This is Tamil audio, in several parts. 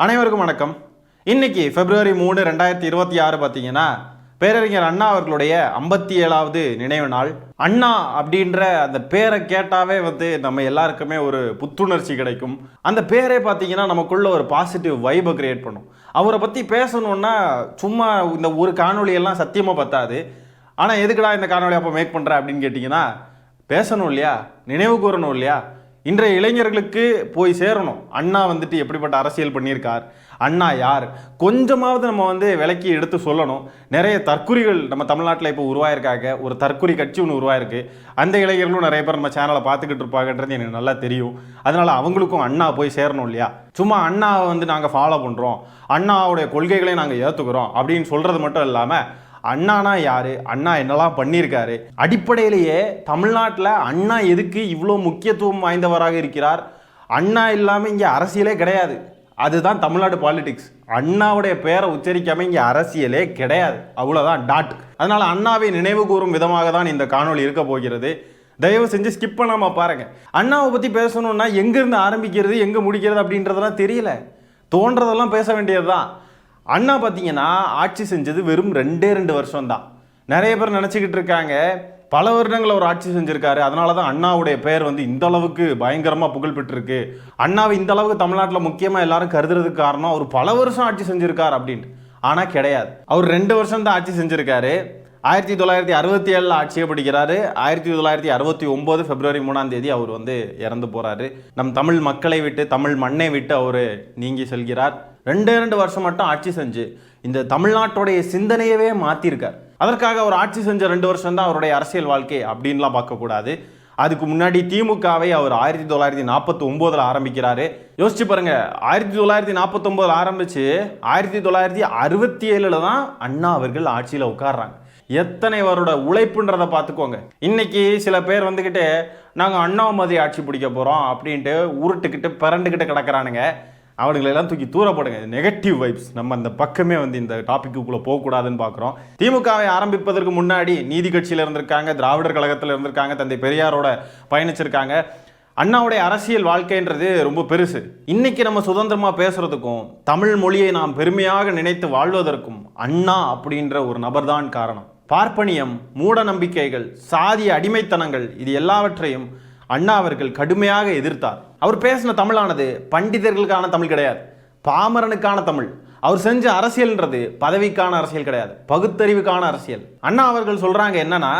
அனைவருக்கும் வணக்கம். இன்னைக்கு February 3, 2026 பார்த்தீங்கன்னா பேரறிஞர் அண்ணா அவர்களுடைய 57வது நினைவு நாள். அண்ணா அப்படின்ற அந்த பேரை கேட்டாவே நம்ம எல்லாருக்குமே ஒரு புத்துணர்ச்சி கிடைக்கும். அந்த பேரே பார்த்தீங்கன்னா நமக்குள்ள ஒரு பாசிட்டிவ் வைபை கிரியேட் பண்ணும். அவரை பற்றி பேசணுன்னா சும்மா இந்த ஒரு காணொலியெல்லாம் சத்தியமாக பத்தாது. ஆனால் எதுக்குடா இந்த காணொலி அப்போ மேக் பண்ணுற அப்படின்னு கேட்டிங்கன்னா, பேசணும் இல்லையா, நினைவு கூறணும் இல்லையா, இன்றைய இளைஞர்களுக்கு போய் சேரணும். அண்ணா எப்படிப்பட்ட அரசியல் பண்ணியிருக்கார், அண்ணா யார், கொஞ்சமாவது நம்ம விலைக்கு எடுத்து சொல்லணும். நிறைய தற்குறிகள் நம்ம தமிழ்நாட்டில் இப்போ உருவாயிருக்காங்க. ஒரு தற்குறி கட்சி ஒன்று உருவாயிருக்கு. அந்த இளைஞர்களும் நிறைய பேர் நம்ம சேனலை பார்த்துக்கிட்டு இருப்பாங்கன்றது எனக்கு நல்லா தெரியும். அதனால் அவங்களுக்கும் அண்ணா போய் சேரணும் இல்லையா. சும்மா அண்ணாவை நாங்கள் ஃபாலோ பண்ணுறோம், அண்ணாவுடைய கொள்கைகளை நாங்கள் ஏற்றுக்கிறோம் அப்படின்னு சொல்கிறது மட்டும் இல்லாமல், அண்ணானா யாரு, அண்ணா என்னெல்லாம் பண்ணியிருக்காரு, அடிப்படையிலேயே தமிழ்நாட்டில் அண்ணா எதுக்கு இவ்வளோ முக்கியத்துவம் வாய்ந்தவராக இருக்கிறார், அண்ணா இல்லாமல் இங்கே அரசியலே கிடையாது. அதுதான் தமிழ்நாடு பாலிடிக்ஸ். அண்ணாவுடைய பேரை உச்சரிக்காமல் இங்கே அரசியலே கிடையாது. அவ்வளோதான், டாட். அதனால் அண்ணாவை நினைவு கூறும் விதமாக தான் இந்த காணொலி இருக்க போகிறது. தயவு செஞ்சு ஸ்கிப் பண்ணாமல் பாருங்கள். அண்ணாவை பற்றி பேசணுன்னா எங்கேருந்து ஆரம்பிக்கிறது எங்கே முடிக்கிறது அப்படின்றதெல்லாம் தெரியல. தோன்றதெல்லாம் பேச வேண்டியது தான். அண்ணா பார்த்தீங்கன்னா ஆட்சி செஞ்சது வெறும் 2 வருஷம் தான். நிறைய பேர் நினச்சிக்கிட்டு இருக்காங்க பல வருடங்கள் அவர் ஆட்சி செஞ்சுருக்காரு, அதனால தான் அண்ணாவுடைய பெயர் இந்த அளவுக்கு பயங்கரமாக புகழ் பெற்றிருக்கு, அண்ணாவை இந்த அளவுக்கு தமிழ்நாட்டில் முக்கியமாக எல்லாரும் கருதுறதுக்கு காரணம் அவர் பல வருஷம் ஆட்சி செஞ்சுருக்கார் அப்படின்ட்டு. ஆனால் கிடையாது. அவர் 2 வருஷம் தான் ஆட்சி செஞ்சுருக்காரு. 1967 ஆட்சியை பிடிக்கிறாரு. 1969 February 3 அவர் இறந்து போகிறாரு. நம் தமிழ் மக்களை விட்டு, தமிழ் மண்ணை விட்டு அவர் நீங்கி செல்கிறார். 2 வருஷம் மட்டும் ஆட்சி செஞ்சு இந்த தமிழ்நாட்டுடைய சிந்தனையவே மாற்றிருக்கார். அதற்காக அவர் ஆட்சி செஞ்ச 2 வருஷம் தான் அவருடைய அரசியல் வாழ்க்கை அப்படின்லாம் பார்க்கக்கூடாது. அதுக்கு முன்னாடி திமுகவை அவர் 1949 ஆரம்பிக்கிறாரு. யோசிச்சு பாருங்க, 1949 ஆரம்பிச்சு 1967 தான் அண்ணா அவர்கள் ஆட்சியில் உட்கார்றாங்க. எத்தனை வருட உழைப்புன்றதை பார்த்துக்கோங்க. இன்னைக்கு சில பேர் நாங்கள் அண்ணா மாதிரி ஆட்சி பிடிக்க போகிறோம் அப்படின்ட்டு உருட்டுக்கிட்டு பிறண்டுக்கிட்டு கிடக்கிறானுங்க. அவங்களெல்லாம் தூக்கி தூரப்படுங்க. Negative vibes. நம்ம அந்த பக்கமே இந்த டாப்பிக்குள்ளே போகக்கூடாதுன்னு பார்க்குறோம். திமுகவை ஆரம்பிப்பதற்கு முன்னாடி நீதி கட்சியில் இருந்திருக்காங்க, திராவிடர் கழகத்தில் இருந்திருக்காங்க, தந்தை பெரியாரோட பயணிச்சிருக்காங்க. அண்ணாவுடைய அரசியல் வாழ்க்கைன்றது ரொம்ப பெருசு. இன்னைக்கு நம்ம சுதந்திரமாக பேசுறதுக்கும் தமிழ் மொழியை நாம் பெருமையாக நினைத்து வாழ்வதற்கும் அண்ணா அப்படின்ற ஒரு நபர் தான் காரணம். பார்ப்பனியம், மூட நம்பிக்கைகள், சாதிய அடிமைத்தனங்கள், இது எல்லாவற்றையும் அண்ணா அவர்கள் கடுமையாக எதிர்த்தார். அவர் பேசின தமிழானது பண்டிதர்களுக்கான தமிழ் கிடையாது, பாமரனுக்கான தமிழ். அவர் செஞ்ச அரசியல்ன்றது பதவிக்கான அரசியல் கிடையாது, பகுத்தறிவுக்கான அரசியல். அண்ணா அவர்கள் சொல்றாங்க என்னன்னா,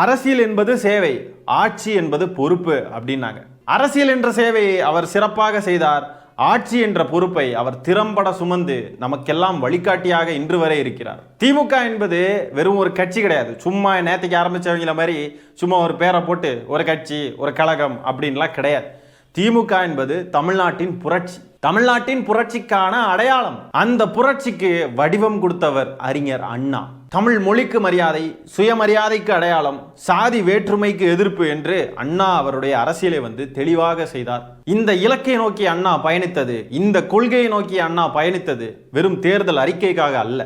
அரசியல் என்பது சேவை, ஆட்சி என்பது பொறுப்பு அப்படின்னாங்க. அரசியல் என்ற சேவையை அவர் சிறப்பாக செய்தார். ஆட்சி என்ற பொறுப்பை அவர் திறம்பட சுமந்து நமக்கெல்லாம் வழிகாட்டியாக இன்று வரை இருக்கிறார். திமுக என்பது வெறும் ஒரு கட்சி கிடையாது. சும்மா நேற்றுக்கு ஆரம்பிச்சவங்கள மாதிரி சும்மா ஒரு பேரை போட்டு ஒரு கட்சி, ஒரு கழகம் அப்படின்லாம் கிடையாது. திமுக என்பது தமிழ்நாட்டின் புரட்சி, தமிழ்நாட்டின் புரட்சிக்கான அடையாளம். அந்த புரட்சிக்கு வடிவம் கொடுத்தவர் அறிஞர் அண்ணா. தமிழ் மொழிக்கு மரியாதை, சுயமரியாதைக்கு அடையாளம், சாதி வேற்றுமைக்கு எதிர்ப்பு என்று அண்ணா அவருடைய அரசியலை தெளிவாக செய்தார். இந்த இலக்கை நோக்கி அண்ணா பயணித்தது, இந்த கொள்கையை நோக்கி அண்ணா பயணித்தது வெறும் தேர்தல் அறிக்கைக்காக அல்ல.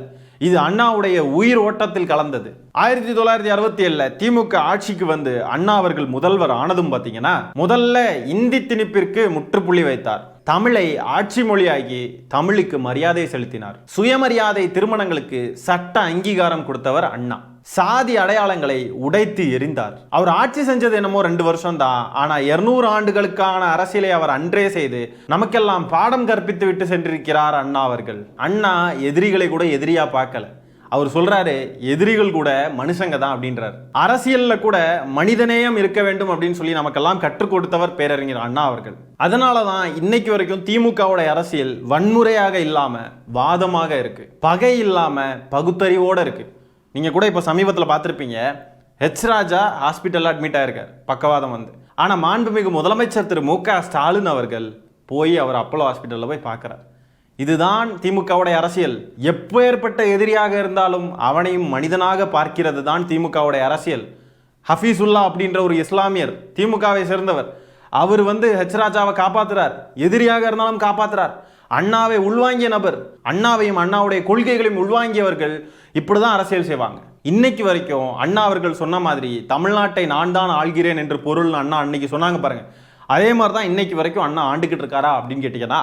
இது அண்ணாவுடைய உயிர் ஓட்டத்தில் கலந்தது. 1967 திமுக ஆட்சிக்கு அண்ணா அவர்கள் முதல்வர் ஆனதும் பார்த்தீங்கன்னா, முதல்ல இந்தி திணிப்பிற்கு முற்றுப்புள்ளி வைத்தார். தமிழை ஆட்சி மொழியாகி தமிழுக்கு மரியாதை செலுத்தினார். சுயமரியாதை திருமணங்களுக்கு சட்ட அங்கீகாரம் கொடுத்தவர் அண்ணா. சாதி அடையாளங்களை உடைத்து எறிந்தார். அவர் ஆட்சி செஞ்சது என்னமோ 2 வருஷம் தான். ஆனா 200 ஆண்டுகளுக்கான அரசியலை அவர் அன்றே செய்து நமக்கெல்லாம் பாடம் கற்பித்து விட்டு சென்றிருக்கிறார் அண்ணா அவர்கள். அண்ணா எதிரிகளை கூட எதிரியா பார்க்கல. அவர் சொல்றாரு, எதிரிகள் கூட மனுஷங்க தான் அப்படின்றார். அரசியல்ல கூட மனிதநேயம் இருக்க வேண்டும் அப்படின்னு சொல்லி நமக்கெல்லாம் கற்றுக் கொடுத்தவர் பேரறிஞர் அண்ணா அவர்கள். அதனாலதான் இன்னைக்கு வரைக்கும் திமுகவோட அரசியல் வன்முறையாக இல்லாம வாதமாக இருக்கு, பகை இல்லாம பகுத்தறிவோட இருக்கு. நீங்க கூட இப்ப சமீபத்தில் பார்த்திருப்பீங்க, ஹெச் ராஜா ஹாஸ்பிட்டல் அட்மிட் ஆயிருக்கார், பக்கவாதம் ஆனா மாண்புமிகு முதலமைச்சர் திரு மு க ஸ்டாலின் அவர்கள் போய் அவர் அப்போலோ ஹாஸ்பிட்டல்ல போய் பார்க்கிறார். இதுதான் திமுகவுடைய அரசியல். எப்பேற்பட்ட எதிரியாக இருந்தாலும் அவனையும் மனிதனாக பார்க்கிறது தான் திமுகவுடைய அரசியல். ஹஃபீசுல்லா அப்படின்ற ஒரு இஸ்லாமியர், திமுகவை சேர்ந்தவர், அவர் ஹெச் ராஜாவை காப்பாத்துறார், எதிரியாக இருந்தாலும் காப்பாத்துறார். அண்ணாவை உள்வாங்கிய நபர், அண்ணாவையும் அண்ணாவுடைய கொள்கைகளையும் உள்வாங்கியவர்கள் இப்படிதான் அரசியல் செய்வாங்க. இன்னைக்கு வரைக்கும் அண்ணா அவர்கள் சொன்ன மாதிரி தமிழ்நாட்டை நான் தான் ஆள்கிறேன் என்று பொருள் அண்ணா அன்னைக்கு சொன்னாங்க பாருங்க, அதே மாதிரி தான் இன்னைக்கு வரைக்கும் அண்ணா ஆண்டுகிட்டு இருக்காரா அப்படின்னு கேட்டீங்கன்னா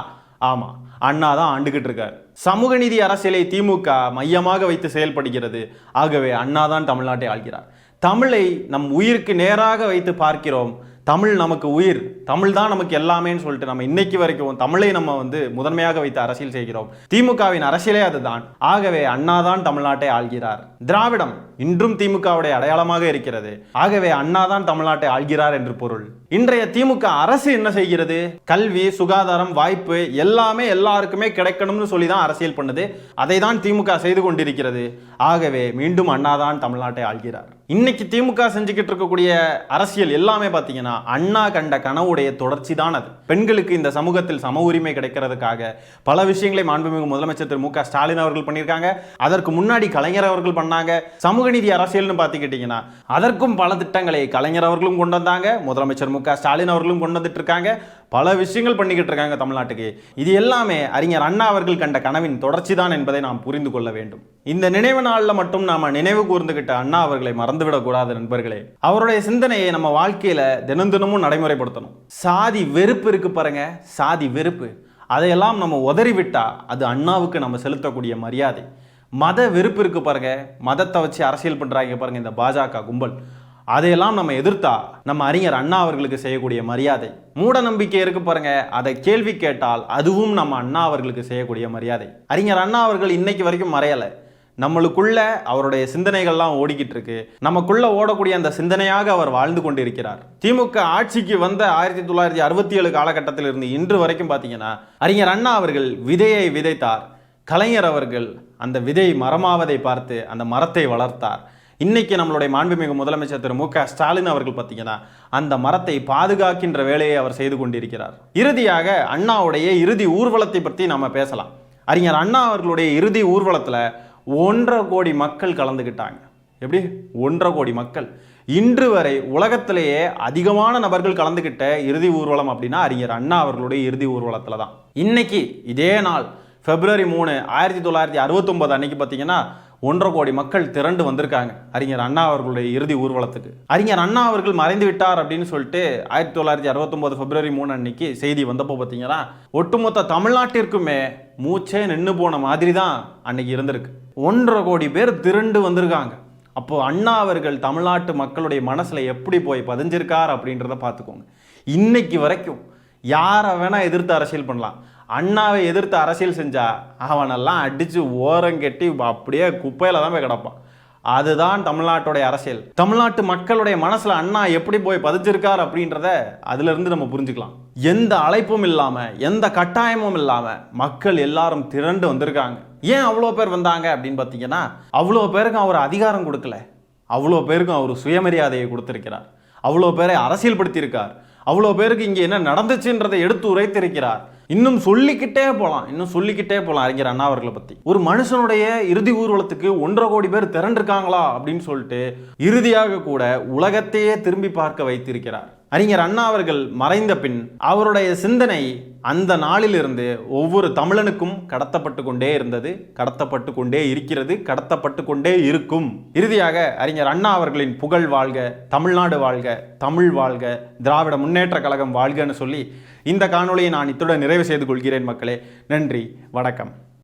ஆமா, அண்ணா தான் ஆண்டுகிட்டு இருக்கார். சமூக நீதி அரசியலை திமுக மையமாக வைத்து செயல்படுகிறது. ஆகவே அண்ணா தான் தமிழ்நாட்டை ஆள்கிறார். தமிழை நம் உயிருக்கு நேராக வைத்து பார்க்கிறோம். தமிழ் நமக்கு உயிர், தமிழ் தான் நமக்கு எல்லாமேன்னு சொல்லிட்டு நம்ம இன்னைக்கு வரைக்கும் தமிழை நம்ம முதன்மையாக வைத்து அரசியல் செய்கிறோம். திமுகவின் அரசியலே அதுதான். ஆகவே அண்ணா தான் தமிழ்நாட்டை ஆள்கிறார். திராவிடம் இன்றும் திமுகவுடைய அடையாளமாக இருக்கிறது. ஆகவே அண்ணா தான் தமிழ்நாட்டை ஆள்கிறார் என்று பொருள். இன்றைய திமுக அரசு என்ன செய்கிறது? கல்வி, சுகாதாரம், வாய்ப்பு எல்லாமே எல்லாருக்குமே கிடைக்கணும்னு சொல்லி தான் அரசியல் பண்ணுது. அதை தான் திமுக செய்து கொண்டிருக்கிறது. ஆகவே மீண்டும் அண்ணா தான் தமிழ்நாட்டை ஆள்கிறார். இன்னைக்கு திமுக செஞ்சுக்கிட்டு இருக்கக்கூடிய அரசியல் எல்லாமே பார்த்தீங்கன்னா அண்ணா கண்ட கனவுடைய தொடர்ச்சி தான் அது. பெண்களுக்கு இந்த சமூகத்தில் சம உரிமை கிடைக்கிறதுக்காக பல விஷயங்களை மாண்புமிகு முதலமைச்சர் திரு மு.க. ஸ்டாலின் அவர்கள் பண்ணியிருக்காங்க. அதற்கு முன்னாடி கலைஞர் அவர்கள் பண்ணாங்க. சமூக நீதி அரசியல்னு பார்த்துக்கிட்டீங்கன்னா அதற்கும் பல திட்டங்களை கலைஞர் அவர்களும் கொண்டு வந்தாங்க, முதலமைச்சர் மு.க. ஸ்டாலின் அவர்களும் கொண்டு வந்துட்டு இருக்காங்க. பல விஷயங்கள் பண்ணிக்கிட்டு இருக்காங்க தமிழ்நாட்டுக்கு. இது எல்லாமே அறிஞர் அண்ணா அவர்கள் கண்ட கனவின் தொடர்ச்சி தான் என்பதை நாம் புரிந்து கொள்ள வேண்டும். இந்த நினைவு நாளில் மட்டும் நாம நினைவு கூர்ந்துகிட்ட அண்ணா அவர்களை மறந்துவிடக்கூடாது நண்பர்களே. அவருடைய சிந்தனையை நம்ம வாழ்க்கையில தினம் தினமும் நடைமுறைப்படுத்தணும். சாதி வெறுப்பு இருக்கு பாருங்க, சாதி வெறுப்பு, அதையெல்லாம் நம்ம உதறிவிட்டா அது அண்ணாவுக்கு நம்ம செலுத்தக்கூடிய மரியாதை. மத வெறுப்பு இருக்கு பாருங்க, மதத்தை வச்சு அரசியல் பண்றாங்க பாருங்க இந்த பாஜக கும்பல், அதையெல்லாம் நம்ம எதிர்த்தா நம்ம அறிஞர் அண்ணா அவர்களுக்கு செய்யக்கூடிய மரியாதை. மூட நம்பிக்கை இருக்கு பாருங்க, அதை கேள்வி கேட்டால் அதுவும் நம்ம அண்ணா அவர்களுக்கு செய்யக்கூடிய மரியாதை. அறிஞர் அண்ணா அவர்கள் இன்னைக்கு வரைக்கும் மறையலை. நம்மளுக்குள்ள அவருடைய சிந்தனைகள்லாம் ஓடிக்கிட்டு இருக்கு. நமக்குள்ள ஓடக்கூடிய அந்த சிந்தனையாக அவர் வாழ்ந்து கொண்டிருக்கிறார். திமுக ஆட்சிக்கு வந்த 1967 காலகட்டத்தில் இருந்து இன்று வரைக்கும் பார்த்தீங்கன்னா அறிஞர் அண்ணா அவர்கள் விதையை விதைத்தார். கலைஞர் அவர்கள் அந்த விதை மரமாவதை பார்த்து அந்த மரத்தை வளர்த்தார். இன்னைக்கு நம்மளுடைய மாண்புமிகு முதலமைச்சர் திரு மு.க. ஸ்டாலின் அவர்கள் பார்த்தீங்கன்னா அந்த மரத்தை பாதுகாக்கின்ற வேலையை அவர் செய்து கொண்டிருக்கிறார். இறுதியாக அண்ணாவுடைய இறுதி ஊர்வலத்தை பற்றி நம்ம பேசலாம். அறிஞர் அண்ணா அவர்களுடைய இறுதி ஊர்வலத்தில் 1.5 கோடி மக்கள் கலந்துக்கிட்டாங்க. எப்படி? 1.5 கோடி மக்கள். இன்று வரை உலகத்திலேயே அதிகமான நபர்கள் கலந்துக்கிட்ட இறுதி ஊர்வலம் அப்படின்னா அறிஞர் அண்ணா அவர்களுடைய இறுதி ஊர்வலத்தில் தான். இன்னைக்கு இதே நாள் February 3, 1969 அன்னைக்கு பார்த்தீங்கன்னா 1.5 கோடி மக்கள் திரண்டு வந்திருக்காங்க அறிஞர் அண்ணா அவர்களுடைய இறுதி ஊர்வலத்துக்கு. அறிஞர் அண்ணா அவர்கள் மறைந்து விட்டார் அப்படின்னு சொல்லிட்டு 1969 February 3 அன்னைக்கு செய்தி வந்தப்போ பார்த்தீங்கன்னா ஒட்டுமொத்த தமிழ்நாட்டிற்குமே மூச்சே நின்று போன மாதிரி தான் அன்னைக்கு இருந்திருக்கு. 1.5 கோடி பேர் திரண்டு வந்திருக்காங்க. அப்போ அண்ணா அவர்கள் தமிழ்நாட்டு மக்களுடைய மனசுல எப்படி போய் பதிஞ்சிருக்கார் அப்படின்றத பார்த்துக்கோங்க. இன்னைக்கு வரைக்கும் யாரை வேணா எதிர்த்து அரசியல் பண்ணலாம். அண்ணாவை எதிர்த்து அரசியல் செஞ்சா அவனெல்லாம் அடிச்சு ஓரங்கெட்டி அப்படியே குப்பையில தான் போய் கிடப்பான். அதுதான் தமிழ்நாட்டுடைய அரசியல். தமிழ்நாட்டு மக்களுடைய மனசுல அண்ணா எப்படி போய் பதிச்சிருக்கார் அப்படின்றத அதுல இருந்து நம்ம புரிஞ்சுக்கலாம். எந்த அழைப்பும் இல்லாம எந்த கட்டாயமும் இல்லாம மக்கள் எல்லாரும் திரண்டு வந்திருக்காங்க. ஏன் அவ்வளோ பேர் வந்தாங்க அப்படின்னு பார்த்தீங்கன்னா அவ்வளோ பேருக்கும் அவர் அதிகாரம் கொடுக்கல, அவ்வளோ பேருக்கும் அவர் சுயமரியாதையை கொடுத்திருக்கிறார், அவ்வளோ பேரை அரசியல் படுத்தியிருக்கார், அவ்வளோ பேருக்கு இங்கே என்ன நடந்துச்சுன்றதை எடுத்து உரைத்திருக்கிறார். இன்னும் சொல்லிக்கிட்டே போகலாம் அறிஞர் அண்ணா அவர்களை பற்றி. ஒரு மனுஷனுடைய இறுதி ஊர்வலத்துக்கு 1.5 கோடி பேர் திரண்டிருக்காங்களா அப்படின்னு சொல்லிட்டு இறுதியாக கூட உலகத்தையே திரும்பி பார்க்க வைத்திருக்கிறார். அறிஞர் அண்ணா அவர்கள் மறைந்த பின் அவருடைய சிந்தனை அந்த நாளிலிருந்து ஒவ்வொரு தமிழனுக்கும் கடத்தப்பட்டு கொண்டே இருந்தது, கடத்தப்பட்டு கொண்டே இருக்கிறது, கடத்தப்பட்டு கொண்டே இருக்கும். இறுதியாக அறிஞர் அண்ணா அவர்களின் புகழ் வாழ்க, தமிழ்நாடு வாழ்க, தமிழ் வாழ்க, திராவிட முன்னேற்ற கழகம் வாழ்கன்னு சொல்லி இந்த காணொலியை நான் இத்துடன் நிறைவு செய்து கொள்கிறேன் மக்களே. நன்றி, வணக்கம்.